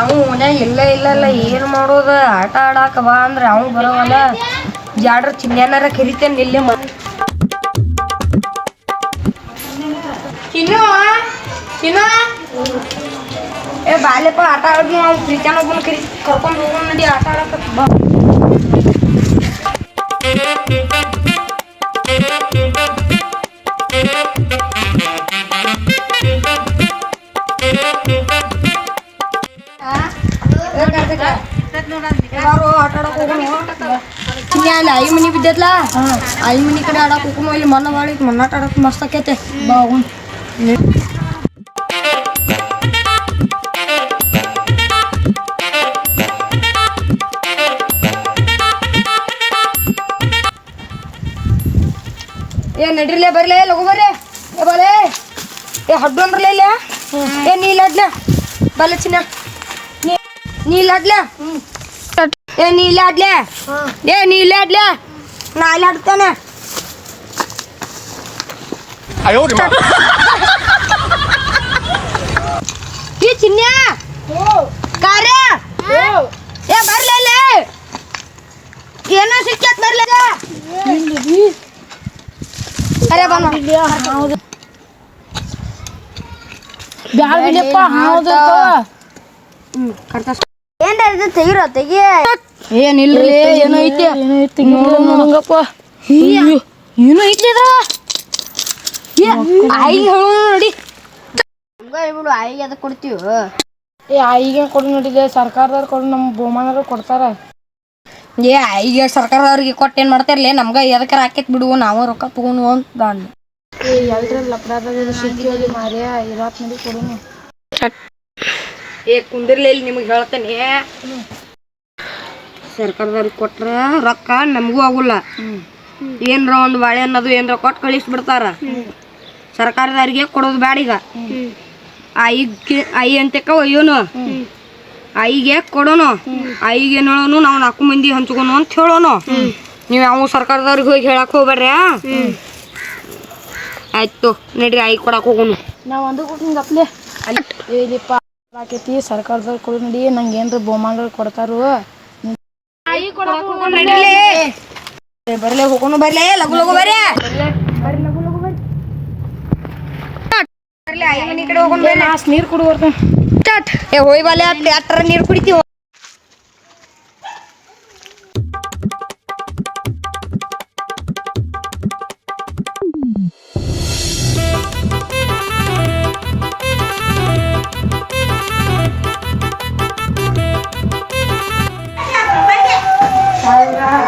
ಅವು ಮನ್ಯಾಗ ಇಲ್ಲ ಏನ್ ಮಾಡೋದ ಆಟ ಆಡಾಕ ಬಾ ಅಂದ್ರೆ ಅವ್ ಬರೋವಲ್ಲ ಜಾಡ್ರ ಚಿನ್ಯಾನಾರ ಕರಿತೇನೆ ಇಲ್ಲೇ ಚಿನ್ನು ಏ ಬಾಲ್ಯಪ್ಪ ಆಟ ಆಡೋದು ನಾವು ಪ್ರೀತ್ಯಾನ ಒಬ್ಬನ ಕರ್ಕೊಂಡು ಹೋಗೋಣ ನಡಿ ಆಟ ಆಡಕ ಬಾ आई मनी बिद्दला आई मनी कಡೆ ಆಡಕ ಹೋಗೋಣ ಇಲ್ಲಿ ಮಣ್ಣ ಬಾಳಿ ಮಣ್ಣಾಟ ಆಡಕ ಮಸ್ತ್ ಆಕೈತೆ ಬಾ ಹೋಗೋಣ ಏ ನಡಿರ್ಲೆ ಬರ್ಲೆ ಲಗು ಬರ್ರೆ ಏ ಬಾಲೆ ಏ ಹಡ್ಡು ಅಂದ್ರಲ್ಲ ಇಲ್ಲ ಏ ನೀಲಾಡ್ಲ ಬಾಲ ಚಿನ್ನ ನೀಲಾಡ್ಲ ಏ ನೀಲಾಡ್ಲೆ ಏ ನೀಲಾಡ್ಲೆ ನಾ ಇಲ್ಲಿ ಆಡ್ತಾನೆ ಈ ಚಿನ್ನ ಕಾರ್ಯ ಏ ಬರ್ಲೆ ಏನೋ ಸಿಕ್ಕತ್ ಬರ್ಲೆ ಅರೆ ಬಾ ಹೌದು ಬ್ಯಾಳ ಬಿಡಪ್ಪ ಹೌದು ಕರ್ತ ಏನ್ರ ಇದು ತೆಗಿರೋ ತೆಗಿ ಏನಿಲ್ರಿ ಏನೋ ಐತಿ ನೋಡಂಗಪ್ಪ ಏನೋ ಐತಿ ಅದ ಆಯಿಗೆ ಹೇಳು ನೋಡಿ ನಮ್ಗ ಹೇಳ್ಬಿಡು ಆಯಿಗೆ ಅದಕ್ಕೆ ಕೊಡ್ತೀವಿ ಏ ಆಯಿಗೆ ಕೊಡು ನೋಡಿದೆ ಸರ್ಕಾರದವ್ರು ಕೊಡು ನಮ್ಮ ಬಹುಮಾನರು ಕೊಡ್ತಾರ ಏ ಆಯಿಗೆ ಸರ್ಕಾರದವ್ರಿಗೆ ಕೊಟ್ಟು ಏನು ಮಾಡ್ತಾರಲ್ಲ ನಮ್ಗೆ ಎದಕ್ಕೆ ರಾಕೆಟ್ ಬಿಡುವು ನಾವು ರೊಕ್ಕ ತಗೋನು ಅಂತ ಏ ಎಲ್ರಲ್ಲಿ ಅಪರಾಧದಲ್ಲಿ ಸಿಕ್ಕಿಯೋದು ಮಾರ್ಯ ಇರಾತ್ ನೋಡಿ ಕೊಡುನು ಏ ಕುಂದಿರ್ಲಿ ನಿಮಗೆ ಹೇಳ್ತೇನೆ ಸರ್ಕಾರದವ್ರಿಗೆ ಕೊಟ್ರ ರೊಕ್ಕ ನಮಗೂ ಆಗುಲ್ಲ ಏನರ ಒಂದು ಬಾಳೆ ಅನ್ನೋದು ಏನರ ಕೊಟ್ಟು ಕಳಿಸ್ಬಿಡ್ತಾರ ಸರ್ಕಾರದವ್ರಿಗೆ ಕೊಡೋದು ಬ್ಯಾಡ ಈಗ ಆಯಿ ಅಂತಕ್ಕ ಒಯ್ಯೋನು ಆಯಿಗೆ ಕೊಡೋನು ಆಯಿಗೆ ಹೇಳೋನು ನಾವು 4 ಮಂದಿ ಹಂಚ್ಕೊನು ಅಂತ ಹೇಳೋನು ನೀವು ಯಾವ ಸರ್ಕಾರದವ್ರಿಗೆ ಹೋಗಿ ಹೇಳಕ್ ಹೋಗ್ಬೇಡ್ರಿ ಆಯ್ತು ನಡ್ರಿ ಆಯಿ ಕೊಡಕ್ಕೆ ಹೋಗೋನು ನಾವು ಒಂದು ಕೊಟ್ಟು ಗಪ್ಲೆ ಇಲ್ಲಿಪ್ಪ ಆಕೈತಿ ಸರ್ಕಾರದವ್ರು ಕೊಡು ನಡಿ ನಂಗೆ ಏನ್ರ ಬಹುಮಾನಗಳು ಕೊಡ್ತಾರು ಬರ್ಲೆ ಹೋಗೋನು ಬರ್ಲೆ ಲಗು ಲಗು ಬರ್ರಿ ಬರ್ಲಿ ಆಯಿ ಮನೆ ಕಡೆ ಹೋಗೋಣ ನೀರು ಕುಡಿ ಬರ್ತೇನೆ ಏ ಹೋಯ್ ಬಾಲೆ ಅಟ್ರ ನೀರು ಕುಡಿತೀವಿ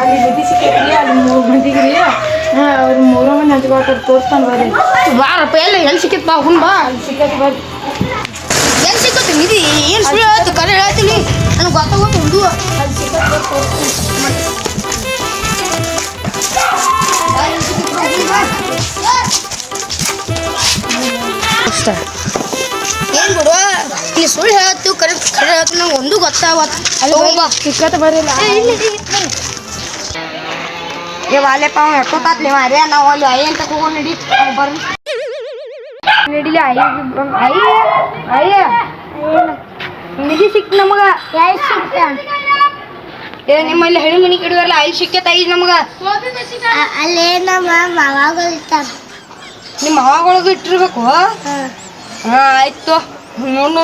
ಅಲ್ಲಿ ನಿಧಿ ಸಿಕ್ಕೈತಿ ಅಲ್ಲಿ 3 ಮಂದಿಗ್ರಿ ಅವ್ರು 3 ಮಂದಿ ಹಂಚ್ಕೊಳ್ತಾರೆ ತೋರಿಸ್ತಾನೆ ಬರ್ರಿ ಬಾರಪ್ಪ ಎಲ್ಲಿ ಸಿಕ್ಕೈತಿ ಬಾ ಹುನ್ ಬಾ ಅಲ್ಲಿ ಸಿಕ್ಕೈತಿ ಬರ್ರಿ ಎಲ್ಲಿ ಸಿಕ್ಕೈತಿ ನಿಧಿ ಏನು ಸುಳ್ಳು ಹೇಳ್ತು ಕರೆ ಹೇಳ್ತೀನಿ ನನಗೆ ಗೊತ್ತಾಗೋದು ಒಂದು ಅಲ್ಲಿ ಸಿಕ್ಕೈತಿ ಏನು ಬಿಡುವ ನೀ ಸುಳ್ಳು ಹೇಳ್ತು ಕರೆ ಹೇಳ್ತು ನಂಗೆ ಒಂದು ಗೊತ್ತಾವತ್ತು ಅಲ್ಲಿ ಬಾ ಸಿಕ್ಕತ್ತ ಬರಲಿಲ್ಲ ಏ ವಾಲೆಪ್ಪ ಅವ ಎಷ್ಟೊತ್ತಾತ್ಲಿ ಮಾರ್ಯ ನಾವು ಅಲ್ಲಿ ಆಯಿ ಅಂತ ಹೋಗೋಣ ನಡಿ ಬರ್ರಿ ನಡಿಲಿ ಆಯಿ ನಿಧಿ ಸಿಕ್ತು ನಮಗೆ ಯಾರು ಸಿಕ್ತ ಏ ನಿಮ್ಮಲ್ಲಿ ಹೆಣ್ಣು ಮನೆ ಕಡಿವಲ್ಲ ಆಯಿ ಸಿಕ್ಕತ್ತ ಐದು ನಮ್ಗೆ ಅಲ್ಲೇ ನಮ್ಮ ಮಾವಾಗಳು ಇರ್ತಾರ ನಿಮ್ಮ ಮಾವಾಗಳದು ಇಟ್ಟಿರ್ಬೇಕು ಹಾಂ ಆಯ್ತು ನೋಡು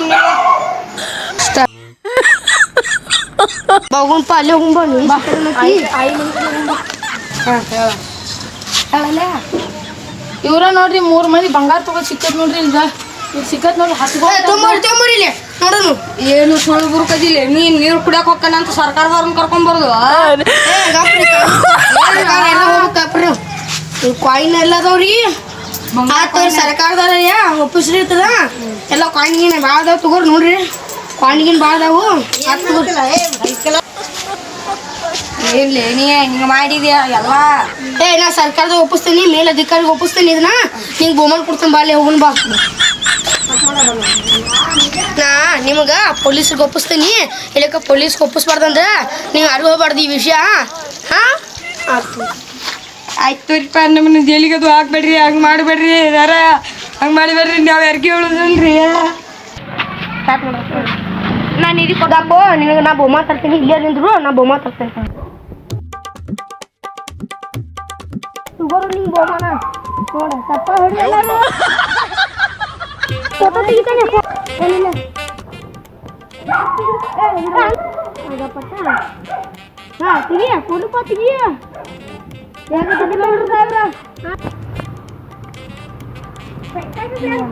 ಹೋಗುಣಪ್ಪ ಅಲ್ಲಿ ಹೋಗುಂಬ ಆಯಿ ಹೇಳಲ್ಲ ಇವ್ರ ನೋಡ್ರಿ 3 ಮಂದಿ ಬಂಗಾರ ತಗೋ ಸಿಕ್ಕತ್ ನೋಡ್ರಿ ಈಗ ಸಿಕ್ಕತ್ ನೋಡ್ರಿ ತೊಂಬರಿಲಿ ನೋಡೋನು ಏನು ಸುಳ್ಳು ಬುರ್ಕದಿಲ್ಲ ನೀರು ಕುಡಿಯಕ್ಕೆ ಹೋಗ್ತಾನಂತ ಸರ್ಕಾರದವ್ರನ್ನ ಕರ್ಕೊಂಬರ್ದು ಕಾಯಿನ್ ಎಲ್ಲ ಅದಾವ್ರಿ ಸರ್ಕಾರದವ್ರ ಒಪ್ಪಿಸ್ರಿ ಇರ್ತದ ಎಲ್ಲ ಕಾಯಿನ್ಗಿನ ಭಾಳ ಅದಾವ ತಗೋರಿ ನೋಡ್ರಿ ಕಾಯಿನ್ಗಿನ ಭಾಳ ಅದಾವು ಏನ್ಲೇ ನೀ ಹಿಂಗೆ ಮಾಡಿದ್ಯಾ ಎಲ್ಲ ಏ ನಾ ಸರ್ಕಾರದ ಒಪ್ಪಿಸ್ತೀನಿ ಮೇಲಧಿಕಾರಿಗೆ ಒಪ್ಪಿಸ್ತೀನಿ ಇದನ್ನ ನಿಂಗೆ ಬಹುಮಾನ ಕೊಡ್ತೀನಿ ಬಾಲ್ಯ ಹೋಗೋಣ ಬಾ ನಾ ನಿಮಗೆ ಪೊಲೀಸ್ರಿಗೆ ಒಪ್ಪಿಸ್ತೀನಿ ಇಲ್ಲಕ್ಕ ಪೊಲೀಸ್ಗೆ ಒಪ್ಪಿಸ್ಬಾರ್ದಂದ್ರೆ ನೀವು ಯಾರು ಹೋಗ್ಬಾರ್ದು ಈ ವಿಷಯ ಹಾಂ ಆಯ್ತು ತೋರಿಪ್ಪ ನಮ್ಮನ್ನ ಜೈಲಿಗೆ ಅದು ಹಾಕ್ಬೇಡ್ರಿ ಹಂಗೆ ಮಾಡಬೇಡ್ರಿ ಯಾರ ಹಂಗೆ ಮಾಡಿಬೇಡ್ರಿ ನಾವು ಯಾರಿಗೆ ಹೇಳೋದನ್ರಿ ನಾ ನಿಧಿ ಕೊಡಾಕೋ ನಿನಗೆ ನಾ ಬಹುಮಾನ ತರ್ತೀನಿ ಇಲ್ಲೇ ನಿಂದ್ರು ನಾ ಬಹುಮಾನ ತರ್ತೇನೆ ತಗೋರು ನಿಂಗೆ ಬಹುಮಾನ ನೋಡ ತಪ್ಪ ಹಿಡಿಯಲ್ಲ ಫೋಟೋ ತೆಗಿತಾನೆ ಏನಿಲ್ಲ ಹಾ ತೆಗಿಯ ಫೋಟೋ ತೆಗಿಯ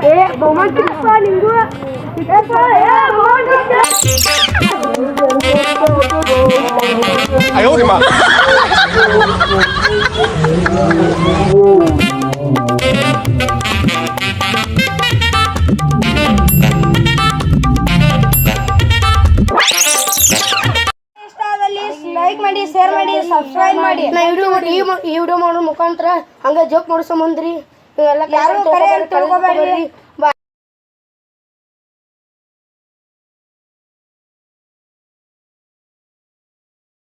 ಏ ಬಹುಮಾನ ತಿರ್ಪ ನಿಂಗು哎呦我的妈！ ಲೈಕ್ ಮಾಡಿ ಶೇರ್ ಮಾಡಿ ಸಬ್ಸ್ಕ್ರೈಬ್ ಮಾಡಿ ನಾ ವಿಡಿಯೋ ಮಾಡೋ ಮುಖಾಂತರ ಹಂಗ ಜೋಕ್ ಮಾಡಿಸೋ ಮಂದ್ರಿ ಯಾರು ಕರೆ ಅಂತ ತಿಳ್ಕೊಬೇಡ್ರಿ.